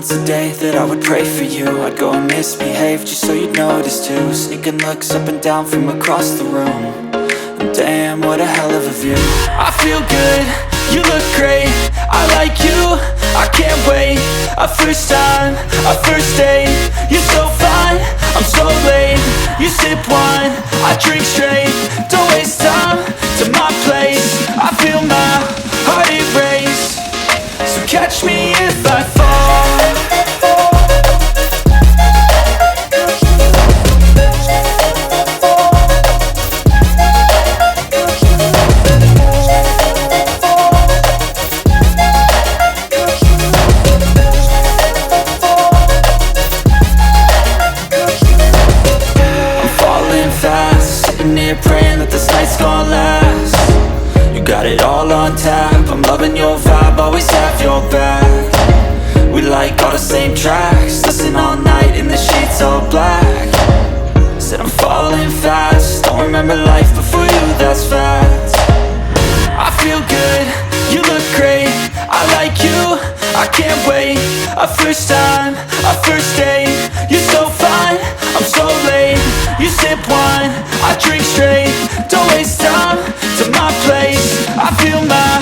It's the day that I would pray for you. I'd go and misbehave just so you'd notice too. Sneaking looks up and down from across the room. And damn, what a hell of a view. I feel good, you look great, I like you, I can't wait. A first time, a first date. You're so fine, I'm so late. You sip wine, I drink straight. Don't waste time to my place. I feel my heart erase. So catch me if I fall. Praying that this night's gonna last. You got it all on tap, I'm loving your vibe, always have your back. We like all the same tracks, listen all night in the sheets all black. Said I'm falling fast, don't remember life before you, that's fact. I feel good, you look great, I like you, I can't wait. A first time, a first date. You're so fine, I'm so late. You sip wine, I drink straight. Don't waste time to my place. I feel my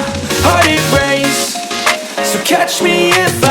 heart erase. So catch me if